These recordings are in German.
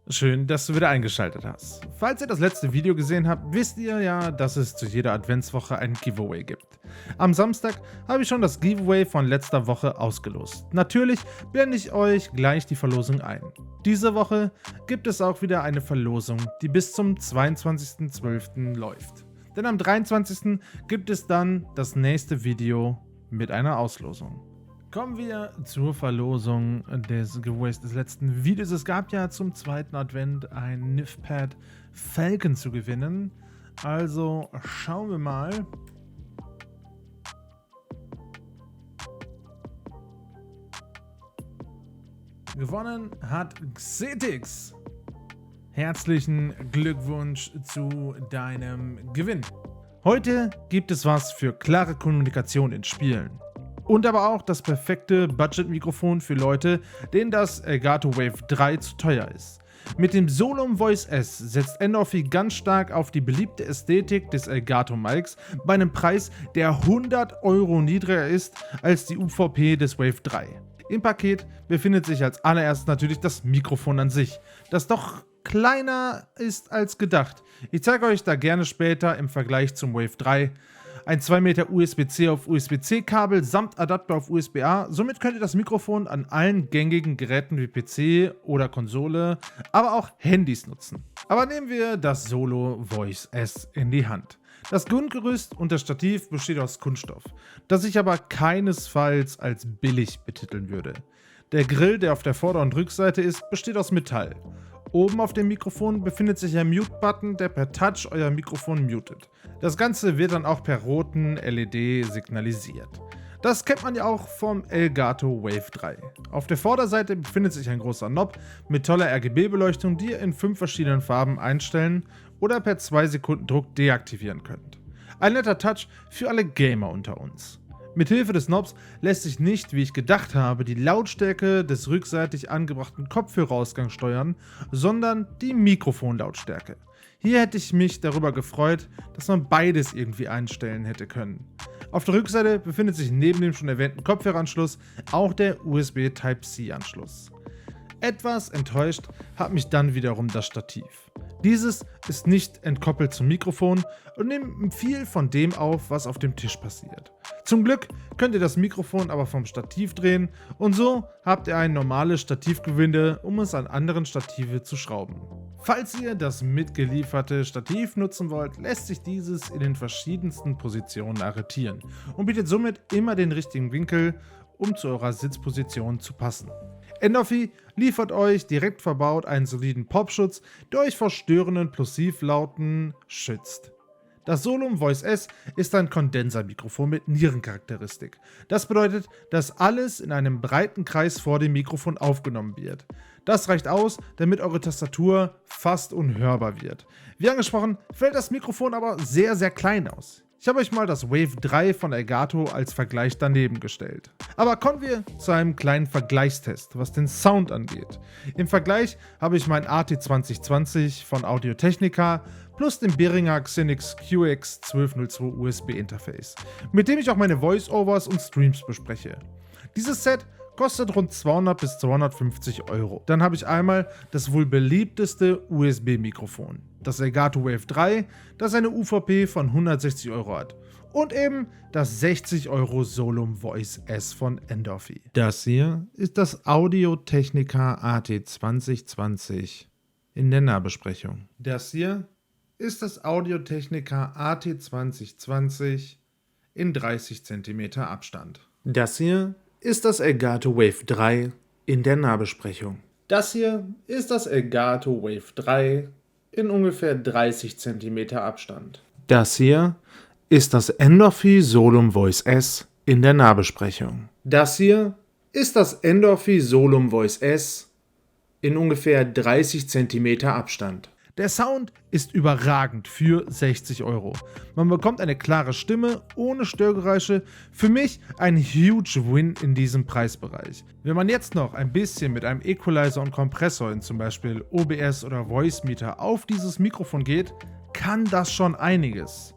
Schön, dass du wieder eingeschaltet hast. Falls ihr das letzte Video gesehen habt, wisst ihr ja, dass es zu jeder Adventswoche ein Giveaway gibt. Am Samstag habe ich schon das Giveaway von letzter Woche ausgelost. Natürlich blende ich euch gleich die Verlosung ein. Diese Woche gibt es auch wieder eine Verlosung, die bis zum 22.12. läuft. Denn am 23. gibt es dann das nächste Video mit einer Auslosung. Kommen wir zur Verlosung des Giveaways des letzten Videos. Es gab ja zum zweiten Advent ein Nifpad Falcon zu gewinnen. Also schauen wir mal. Gewonnen hat Xetix. Herzlichen Glückwunsch zu deinem Gewinn. Heute gibt es was für klare Kommunikation in Spielen. Und aber auch das perfekte Budget-Mikrofon für Leute, denen das Elgato Wave 3 zu teuer ist. Mit dem Solum Voice S setzt Endorphy ganz stark auf die beliebte Ästhetik des Elgato Mics bei einem Preis, der 100 € niedriger ist als die UVP des Wave 3. Im Paket befindet sich als allererstes natürlich das Mikrofon an sich, das doch kleiner ist als gedacht. Ich zeige euch da gerne später im Vergleich zum Wave 3. Ein 2 Meter USB-C auf USB-C Kabel samt Adapter auf USB-A. Somit könnt ihr das Mikrofon an allen gängigen Geräten wie PC oder Konsole, aber auch Handys nutzen. Aber nehmen wir das Solo Voice S in die Hand. Das Grundgerüst und das Stativ besteht aus Kunststoff, das ich aber keinesfalls als billig betiteln würde. Der Grill, der auf der Vorder- und Rückseite ist, besteht aus Metall. Oben auf dem Mikrofon befindet sich ein Mute-Button, der per Touch euer Mikrofon mutet. Das Ganze wird dann auch per roten LED signalisiert. Das kennt man ja auch vom Elgato Wave 3. Auf der Vorderseite befindet sich ein großer Knob mit toller RGB-Beleuchtung, die ihr in 5 verschiedenen Farben einstellen oder per 2 Sekunden Druck deaktivieren könnt. Ein netter Touch für alle Gamer unter uns. Mithilfe des Knobs lässt sich nicht, wie ich gedacht habe, die Lautstärke des rückseitig angebrachten Kopfhörerausgangs steuern, sondern die Mikrofonlautstärke. Hier hätte ich mich darüber gefreut, dass man beides irgendwie einstellen hätte können. Auf der Rückseite befindet sich neben dem schon erwähnten Kopfhöreranschluss auch der USB Type-C-Anschluss. Etwas enttäuscht hat mich dann wiederum das Stativ. Dieses ist nicht entkoppelt zum Mikrofon und nimmt viel von dem auf, was auf dem Tisch passiert. Zum Glück könnt ihr das Mikrofon aber vom Stativ drehen und so habt ihr ein normales Stativgewinde, um es an anderen Stative zu schrauben. Falls ihr das mitgelieferte Stativ nutzen wollt, lässt sich dieses in den verschiedensten Positionen arretieren und bietet somit immer den richtigen Winkel, um zu eurer Sitzposition zu passen. Endorphy liefert euch direkt verbaut einen soliden Popschutz, der euch vor störenden Plosivlauten schützt. Das Solum Voice S ist ein Kondensermikrofon mit Nierencharakteristik. Das bedeutet, dass alles in einem breiten Kreis vor dem Mikrofon aufgenommen wird. Das reicht aus, damit eure Tastatur fast unhörbar wird. Wie angesprochen, fällt das Mikrofon aber sehr, sehr klein aus. Ich habe euch mal das Wave 3 von Elgato als Vergleich daneben gestellt. Aber kommen wir zu einem kleinen Vergleichstest, was den Sound angeht. Im Vergleich habe ich mein AT2020 von Audio-Technica plus dem Behringer Xenix QX1202 USB-Interface, mit dem ich auch meine Voice-Overs und Streams bespreche. Dieses Set kostet rund 200 bis 250 €. Dann habe ich einmal das wohl beliebteste USB-Mikrofon, das Elgato Wave 3, das eine UVP von 160 € hat. Und eben das 60 € Solum Voice S von Endorphy. Das hier ist das Audio-Technica AT2020 in der Nahbesprechung. Das hier ist das Audio-Technica AT2020 in 30 cm Abstand. Das hier ist das Elgato Wave 3 in der Nahbesprechung. Das hier ist das Elgato Wave 3 in ungefähr 30 cm Abstand. Das hier ist das Endorphy Solum Voice S in der Nahbesprechung. Das hier ist das Endorphy Solum Voice S in ungefähr 30 cm Abstand. Der Sound ist überragend für 60 €. Man bekommt eine klare Stimme ohne Störgeräusche. Für mich ein huge Win in diesem Preisbereich. Wenn man jetzt noch ein bisschen mit einem Equalizer und Kompressor in zum Beispiel OBS oder Voice Meter auf dieses Mikrofon geht, kann das schon einiges.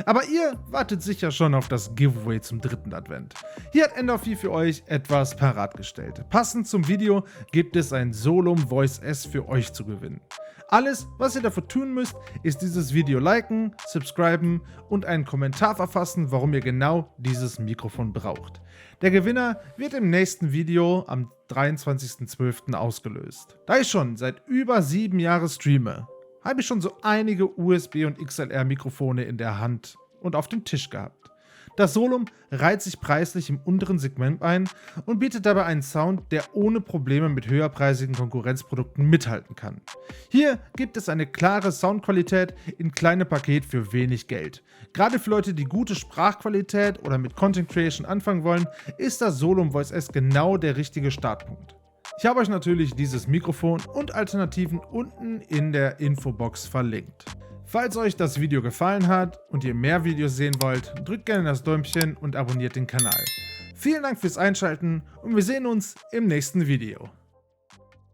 Aber ihr wartet sicher schon auf das Giveaway zum 3. Advent. Hier hat Endorphy für euch etwas parat gestellt. Passend zum Video gibt es ein Solum Voice S für euch zu gewinnen. Alles, was ihr dafür tun müsst, ist dieses Video liken, subscriben und einen Kommentar verfassen, warum ihr genau dieses Mikrofon braucht. Der Gewinner wird im nächsten Video am 23.12. ausgelöst. Da ich schon seit über 7 Jahren streame, habe ich schon so einige USB- und XLR-Mikrofone in der Hand und auf dem Tisch gehabt. Das Solum reiht sich preislich im unteren Segment ein und bietet dabei einen Sound, der ohne Probleme mit höherpreisigen Konkurrenzprodukten mithalten kann. Hier gibt es eine klare Soundqualität in kleinem Paket für wenig Geld. Gerade für Leute, die gute Sprachqualität oder mit Content Creation anfangen wollen, ist das Solum Voice S genau der richtige Startpunkt. Ich habe euch natürlich dieses Mikrofon und Alternativen unten in der Infobox verlinkt. Falls euch das Video gefallen hat und ihr mehr Videos sehen wollt, drückt gerne das Däumchen und abonniert den Kanal. Vielen Dank fürs Einschalten und wir sehen uns im nächsten Video.